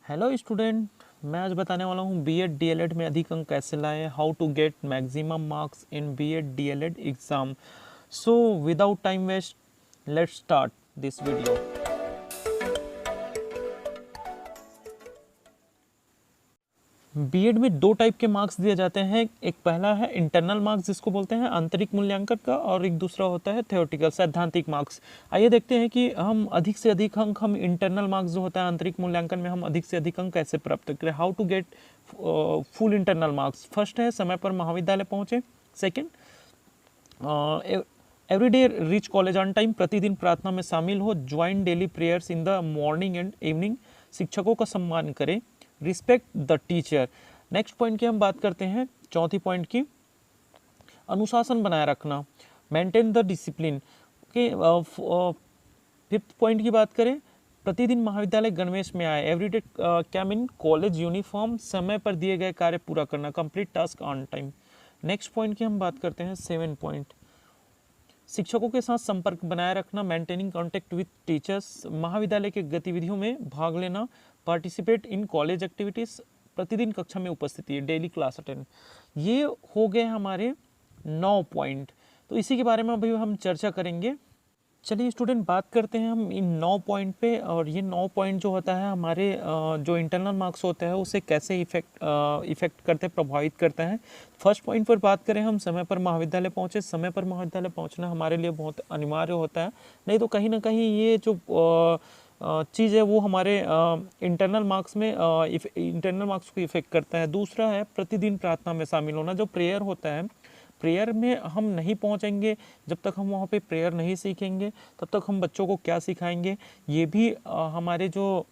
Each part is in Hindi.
हेलो स्टूडेंट, मैं आज बताने वाला हूँ बीएड डीएलएड में अधिक अंक कैसे लाएं, how to get maximum marks in BEd DElEd exam. So without time waste, let's start this video. BEd में दो टाइप के मार्क्स दिए जाते हैं। एक पहला है इंटरनल मार्क्स जिसको बोलते हैं आंतरिक मूल्यांकन का, और एक दूसरा होता है थ्योरेटिकल सैद्धांतिक मार्क्स। आइए देखते हैं कि हम अधिक से अधिक अंक हम इंटरनल मार्क्स जो होता है आंतरिक मूल्यांकन में हम अधिक से अधिक अंक कैसे प्राप्त करें। How to get full internal marks. First है समय पर महाविद्यालय पहुंचे। Second, everyday reach college on time, प्रतिदिन प्रार्थना में शामिल हो। Join daily prayers in the morning and evening, शिक्षकों का सम्मान करें। Respect the teacher. Next point की हम बात करते हैं, चौथी पॉइंट की, अनुशासन बनाए रखना, maintain the discipline. Okay, fifth point की बात करें, प्रतिदिन महाविद्यालय गणवेश में आए। Everyday came in college uniform, समय पर दिए गए कार्य पूरा करना, complete task on time. Next point की हम बात करते हैं, 7 पॉइंट, शिक्षकों के साथ संपर्क बनाए रखना, मेंटेनिंग कांटेक्ट विद टीचर्स, महाविद्यालय के गतिविधियों में भाग लेना, पार्टिसिपेट इन कॉलेज एक्टिविटीज, प्रतिदिन कक्षा में उपस्थिति, डेली क्लास अटेंड। ये हो गए हमारे 9 पॉइंट। तो इसी के बारे में अभी हम चर्चा करेंगे। चलिए स्टूडेंट, बात करते हैं हम इन 9 पॉइंट पे। और ये 9 पॉइंट जो होता है हमारे जो इंटरनल मार्क्स होते हैं उसे कैसे इफेक्ट करते हैं, प्रभावित करते हैं। फर्स्ट पॉइंट पर बात करें हम, समय पर महाविद्यालय पहुंचे। समय पर महाविद्यालय पहुंचना हमारे लिए बहुत अनिवार्य होता है, नहीं तो कहीं ना कहीं ये जो चीज़ है वो हमारे इंटरनल मार्क्स को इफेक्ट करता है। दूसरा है प्रतिदिन प्रार्थना में शामिल होना। जो प्रेयर होता है, प्रेयर में हम नहीं पहुंचेंगे जब तक हम वहाँ पे प्रेयर नहीं सीखेंगे, तब तक हम बच्चों को क्या सिखाएंगे। ये भी हमारे जो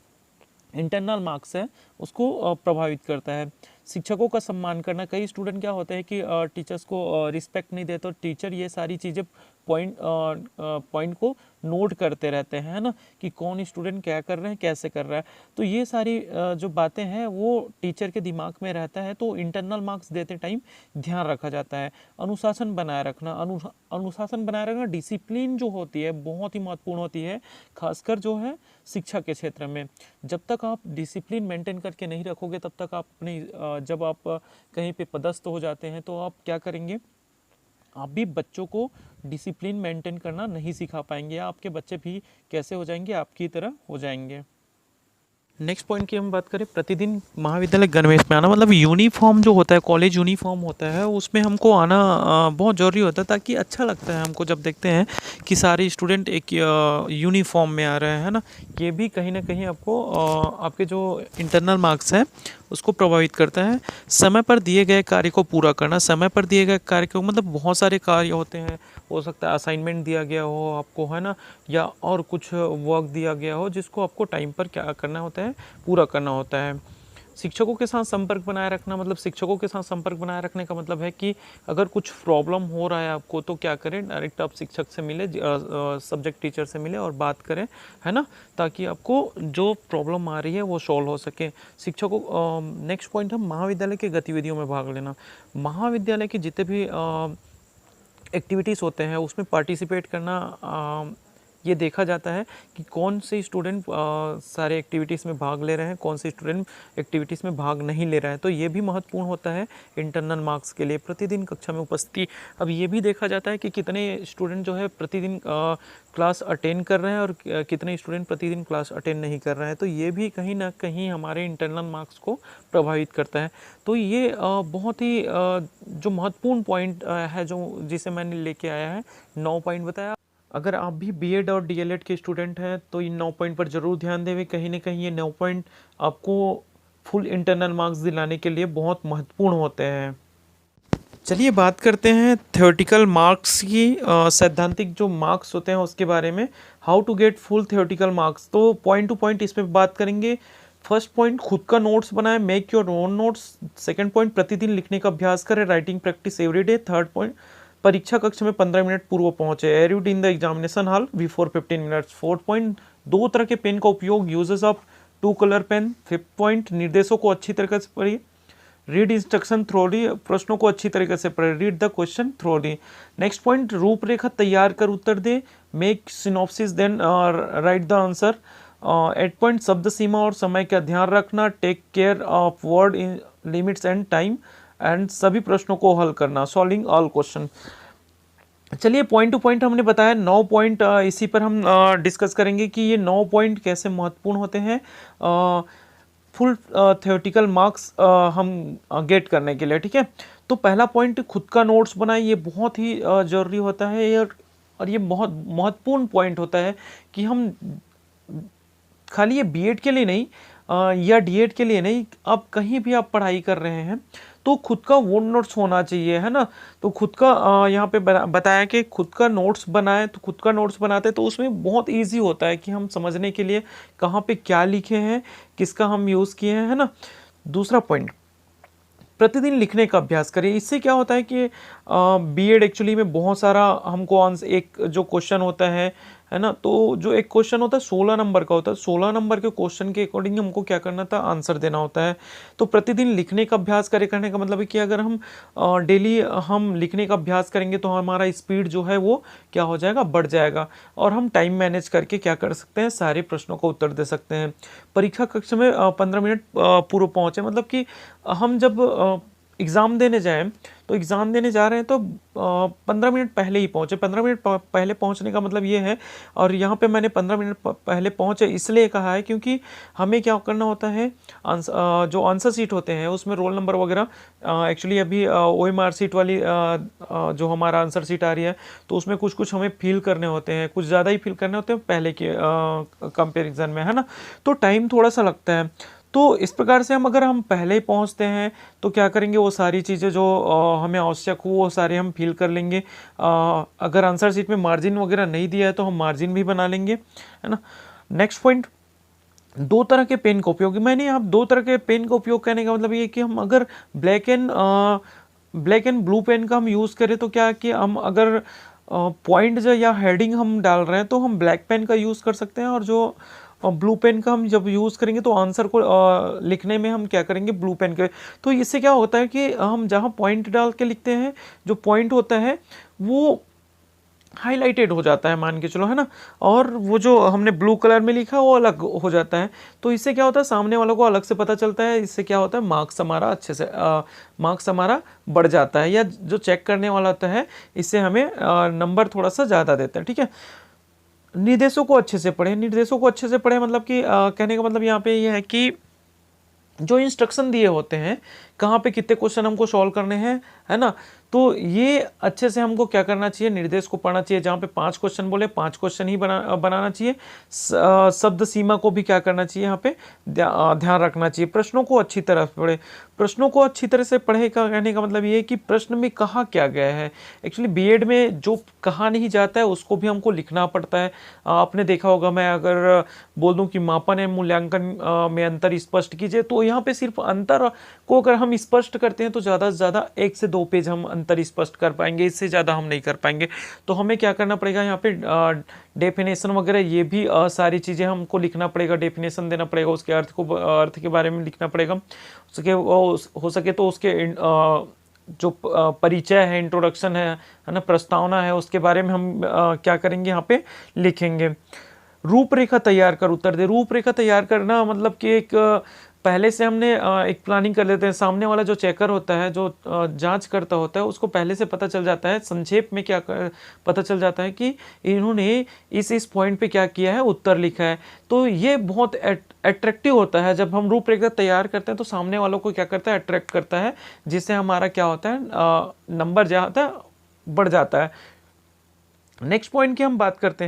इंटरनल मार्क्स है उसको प्रभावित करता है। शिक्षकों का सम्मान करना। कई स्टूडेंट क्या होते हैं कि टीचर्स को रिस्पेक्ट नहीं देते, तो टीचर ये सारी चीज़ें पॉइंट को नोट करते रहते हैं, है ना, कि कौन स्टूडेंट क्या कर रहे हैं, कैसे कर रहा है। तो ये सारी जो बातें हैं वो टीचर के दिमाग में रहता है, तो इंटरनल मार्क्स देते टाइम ध्यान रखा जाता है। अनुशासन बनाए रखना। अनुशासन बनाए रखना, डिसिप्लिन जो होती है बहुत ही महत्वपूर्ण होती है, खासकर जो है शिक्षा के क्षेत्र में। जब तक आप डिसिप्लिन मेंटेन करके नहीं रखोगे तब तक आप अपनी जब आप कहीं पे पदस्थ हो जाते हैं तो आप क्या करेंगे, आप भी बच्चों को डिसिप्लिन मेंटेन करना नहीं सिखा पाएंगे। आपके बच्चे भी कैसे हो जाएंगे, आपकी तरह हो जाएंगे। नेक्स्ट पॉइंट की हम बात करें, प्रतिदिन महाविद्यालय गणवेश में आना। मतलब यूनिफॉर्म जो होता है, कॉलेज यूनिफॉर्म होता है, उसमें हमको आना बहुत ज़रूरी होता है, ताकि अच्छा लगता है हमको जब देखते हैं कि सारे स्टूडेंट एक यूनिफॉर्म में आ रहे हैं, है ना। ये भी कहीं ना कहीं आपको आपके जो इंटरनल मार्क्स हैं उसको प्रभावित करता है। समय पर दिए गए कार्य को पूरा करना। समय पर दिए गए कार्य को मतलब बहुत सारे कार्य होते हैं, हो सकता है असाइनमेंट दिया गया हो आपको, है ना, या और कुछ वर्क दिया गया हो जिसको आपको टाइम पर क्या करना होता है, पूरा करना होता है। शिक्षकों के साथ संपर्क बनाए रखना। मतलब शिक्षकों के साथ संपर्क बनाए रखने का मतलब है कि अगर कुछ प्रॉब्लम हो रहा है आपको तो क्या करें, डायरेक्ट आप शिक्षक से मिले, सब्जेक्ट टीचर से मिले और बात करें, है ना, ताकि आपको जो प्रॉब्लम आ रही है वो सॉल्व हो सके। शिक्षकों नेक्स्ट पॉइंट है महाविद्यालय की गतिविधियों में भाग लेना। महाविद्यालय के जितने भी एक्टिविटीज़ होते हैं उसमें पार्टिसिपेट करना। ये देखा जाता है कि कौन से स्टूडेंट सारे एक्टिविटीज़ में भाग ले रहे हैं, कौन से स्टूडेंट एक्टिविटीज़ में भाग नहीं ले रहे हैं। तो ये भी महत्वपूर्ण होता है इंटरनल मार्क्स के लिए। प्रतिदिन कक्षा में उपस्थिति। अब ये भी देखा जाता है कि कितने स्टूडेंट जो है प्रतिदिन क्लास अटेंड कर रहे हैं और कितने स्टूडेंट प्रतिदिन क्लास अटेंड नहीं कर रहे हैं। तो ये भी कहीं ना कहीं हमारे इंटरनल मार्क्स को प्रभावित करता है। तो ये बहुत ही जो महत्वपूर्ण पॉइंट है जो जिसे मैंने लेके आया है, 9 पॉइंट बताया। अगर आप भी बीएड और डीएलएड के स्टूडेंट हैं तो इन 9 पॉइंट पर ज़रूर ध्यान दें। कहीं ना कहीं ये 9 पॉइंट आपको फुल इंटरनल मार्क्स दिलाने के लिए बहुत महत्वपूर्ण होते हैं। चलिए बात करते हैं थ्योरेटिकल मार्क्स की, सैद्धांतिक जो मार्क्स होते हैं उसके बारे में। How to get full theoretical marks. तो पॉइंट टू पॉइंट इसमें बात करेंगे। फर्स्ट पॉइंट, खुद का नोट्स बनाएं, make your own notes. Second point, प्रतिदिन लिखने का अभ्यास करें, writing practice everyday. Third point, परीक्षा कक्ष में 15 मिनट पूर्व पहुंचे, arrived in the examination hall before 15 minutes. Fourth point, 2 तरह के पेन का उपयोग, uses of 2 colour pen. Fifth point, निर्देशों को अच्छी तरीके से पढ़िए, रीड इंस्ट्रक्शन थ्रोली, प्रश्नों को अच्छी तरीके से पढ़े, read the question thoroughly. Next point, रूपरेखा तैयार कर उत्तर दे, make synopsis then write the answer. 8 point शब्द सीमा और समय का ध्यान रखना, take care of word in limits and time, and सभी प्रश्नों को हल करना, सॉल्विंग ऑल क्वेश्चन। चलिए पॉइंट टू पॉइंट हमने बताया 9 पॉइंट, इसी पर हम डिस्कस करेंगे कि ये 9 पॉइंट कैसे महत्वपूर्ण होते हैं फुल थ्योरेटिकल मार्क्स हम गेट करने के लिए, ठीक है। तो पहला पॉइंट, खुद का नोट्स बनाए, ये बहुत ही जरूरी होता है और ये बहुत महत्वपूर्ण पॉइंट होता है कि हम खाली ये बीएड के लिए नहीं या डीएड के लिए नहीं, आप कहीं भी आप पढ़ाई कर रहे हैं तो खुद का वो नोट्स होना चाहिए, है ना। तो खुद का यहाँ पे बताया कि खुद का नोट्स बनाए, तो खुद का नोट्स बनाते तो उसमें बहुत इजी होता है कि हम समझने के लिए कहाँ पे क्या लिखे हैं, किसका हम यूज़ किए हैं, है ना। दूसरा पॉइंट, प्रतिदिन लिखने का अभ्यास करें। इससे क्या होता है कि बीएड एक्चुअली में बहुत सारा हमको आंसर, एक जो क्वेश्चन होता है ना, तो जो एक क्वेश्चन होता है 16 नंबर का होता है, 16 नंबर के क्वेश्चन के अकॉर्डिंग हमको क्या करना था, आंसर देना होता है। तो प्रतिदिन लिखने का अभ्यास करें, करने का मतलब है कि अगर हम डेली हम लिखने का अभ्यास करेंगे तो हमारा स्पीड जो है वो क्या हो जाएगा, बढ़ जाएगा, और हम टाइम मैनेज करके क्या कर सकते हैं, सारे प्रश्नों का उत्तर दे सकते हैं। परीक्षा कक्ष में 15 मिनट पूर्व पहुँचे, मतलब कि हम जब एग्ज़ाम देने जाएं तो एग्ज़ाम देने जा रहे हैं तो 15 मिनट पहले ही पहुँचे। 15 मिनट पहले पहुँचने का मतलब ये है, और यहाँ पे मैंने 15 मिनट पहले पहुँचे इसलिए कहा है क्योंकि हमें क्या करना होता है, जो आंसर सीट होते हैं उसमें रोल नंबर वगैरह, एक्चुअली अभी OMR सीट वाली जो हमारा आंसर सीट आ रही है तो उसमें कुछ कुछ हमें फिल करने होते हैं, कुछ ज़्यादा ही फिल करने होते हैं पहले के कंपेरिजन में, है ना। तो टाइम थोड़ा सा लगता है। तो इस प्रकार से अगर हम पहले ही पहुंचते हैं तो क्या करेंगे, वो सारी चीज़ें जो हमें आवश्यक हो वो सारे हम फिल कर लेंगे। अगर आंसर शीट में मार्जिन वगैरह नहीं दिया है तो हम मार्जिन भी बना लेंगे, है ना। नेक्स्ट पॉइंट, 2 तरह के पेन का उपयोग। मैंने यहाँ 2 तरह के पेन का उपयोग करने का मतलब ये कि हम अगर ब्लैक एंड ब्लू पेन का हम यूज़ करें तो क्या कि हम अगर पॉइंट या हेडिंग हम डाल रहे हैं तो हम ब्लैक पेन का यूज़ कर सकते हैं, और जो ब्लू पेन का हम जब यूज़ करेंगे तो आंसर को लिखने में हम क्या करेंगे, ब्लू पेन के। तो इससे क्या होता है कि हम जहाँ पॉइंट डाल के लिखते हैं, जो पॉइंट होता है वो हाईलाइटेड हो जाता है, मान के चलो, है ना, और वो जो हमने ब्लू कलर में लिखा वो अलग हो जाता है। तो इससे क्या होता है, सामने वालों को अलग से पता चलता है। इससे क्या होता है, मार्क्स हमारा अच्छे से मार्क्स हमारा बढ़ जाता है, या जो चेक करने वाला होता है इससे हमें नंबर थोड़ा सा ज़्यादा देता है, ठीक है। निर्देशों को अच्छे से पढ़ें। निर्देशों को अच्छे से पढ़ें मतलब कि कहने का मतलब यहाँ पे ये है कि जो इंस्ट्रक्शन दिए होते हैं, कहाँ पे कितने क्वेश्चन हमको सॉल्व करने हैं, है ना, तो ये अच्छे से हमको क्या करना चाहिए, निर्देश को पढ़ना चाहिए। जहाँ पे 5 क्वेश्चन बोले 5 क्वेश्चन ही बनाना चाहिए। शब्द सीमा को भी क्या करना चाहिए, यहाँ पे ध्यान रखना चाहिए। प्रश्नों को अच्छी तरह पढ़े। प्रश्नों को अच्छी तरह से पढ़े का कहने का मतलब ये है कि प्रश्न में कहा क्या गया है। एक्चुअली बीएड में जो कहा नहीं जाता है उसको भी हमको लिखना पड़ता है। आपने देखा होगा, मैं अगर बोल दूं कि मापन एवं मूल्यांकन में अंतर स्पष्ट कीजिए, तो यहाँ पे सिर्फ अंतर को अगर हम स्पष्ट करते हैं तो ज़्यादा से ज़्यादा 1 से 2 पेज हम अंतर स्पष्ट कर पाएंगे, इससे ज़्यादा हम नहीं कर पाएंगे। तो हमें क्या करना पड़ेगा, यहाँ पे डेफिनेशन वगैरह ये भी सारी चीज़ें हमको लिखना पड़ेगा, डेफिनेशन देना पड़ेगा, उसके अर्थ के बारे में लिखना पड़ेगा। हो सके तो उसके जो परिचय है, इंट्रोडक्शन है ना, प्रस्तावना है, उसके बारे में हम क्या करेंगे, यहाँ पे लिखेंगे। रूपरेखा तैयार कर उत्तर दे। रूपरेखा तैयार करना मतलब कि एक पहले से हमने एक प्लानिंग कर लेते हैं। सामने वाला जो चेकर होता है, जो जांच करता होता है, उसको पहले से पता चल जाता है, संक्षेप में क्या पता चल जाता है कि इन्होंने इस पॉइंट पे क्या किया है, उत्तर लिखा है। तो ये बहुत अट्रैक्टिव होता है। जब हम रूपरेखा तैयार करते हैं तो सामने वालों को क्या करता है, अट्रैक्ट करता है, जिससे हमारा क्या होता है, नंबर जो होता है बढ़ जाता है। नेक्स्ट पॉइंट की हम बात करते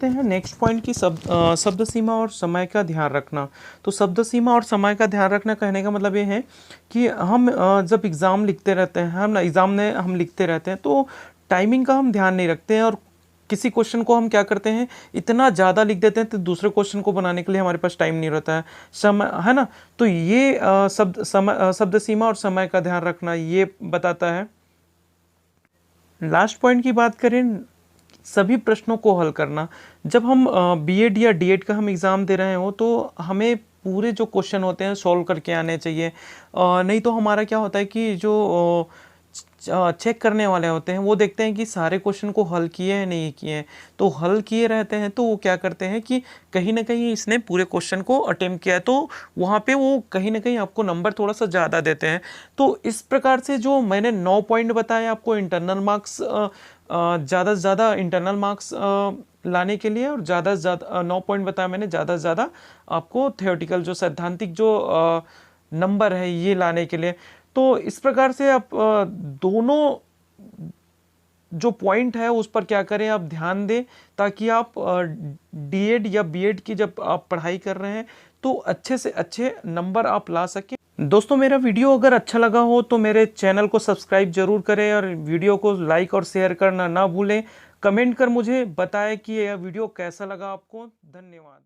हैं नेक्स्ट पॉइंट की शब्द सीमा और समय का ध्यान रखना। तो शब्द सीमा और समय का ध्यान रखना कहने का मतलब ये है कि हम जब एग्ज़ाम लिखते रहते हैं, हम एग्ज़ाम में हम लिखते रहते हैं तो टाइमिंग का हम ध्यान नहीं रखते हैं, और किसी क्वेश्चन को हम क्या करते हैं, इतना ज़्यादा लिख देते हैं तो दूसरे क्वेश्चन को बनाने के लिए हमारे पास टाइम नहीं रहता है, समय, है ना। तो ये शब्द सीमा और समय का ध्यान रखना ये बताता है। लास्ट पॉइंट की बात करें, सभी प्रश्नों को हल करना। जब हम बीएड या डीएड का हम एग्ज़ाम दे रहे हो तो हमें पूरे जो क्वेश्चन होते हैं सॉल्व करके आने चाहिए। नहीं तो हमारा क्या होता है कि जो चेक करने वाले होते हैं वो देखते हैं कि सारे क्वेश्चन को हल किए हैं नहीं किए हैं। तो हल किए रहते हैं तो वो क्या करते हैं कि कहीं ना कहीं इसने पूरे क्वेश्चन को अटेम्प्ट किया है, तो वहाँ पे वो कहीं ना कहीं आपको नंबर थोड़ा सा ज़्यादा देते हैं। तो इस प्रकार से जो मैंने 9 पॉइंट बताए आपको इंटरनल मार्क्स, ज़्यादा से ज़्यादा इंटरनल मार्क्स लाने के लिए, और ज़्यादा से ज़्यादा 9 पॉइंट बताया मैंने ज़्यादा से ज़्यादा आपको थियोरेटिकल जो सैद्धांतिक जो नंबर है ये लाने के लिए। तो इस प्रकार से आप दोनों जो पॉइंट है उस पर क्या करें, आप ध्यान दें, ताकि आप डीएड या बीएड की जब आप पढ़ाई कर रहे हैं तो अच्छे से अच्छे नंबर आप ला सकें। दोस्तों मेरा वीडियो अगर अच्छा लगा हो तो मेरे चैनल को सब्सक्राइब जरूर करें और वीडियो को लाइक और शेयर करना ना भूलें। कमेंट कर मुझे बताएं कि यह वीडियो कैसा लगा आपको। धन्यवाद।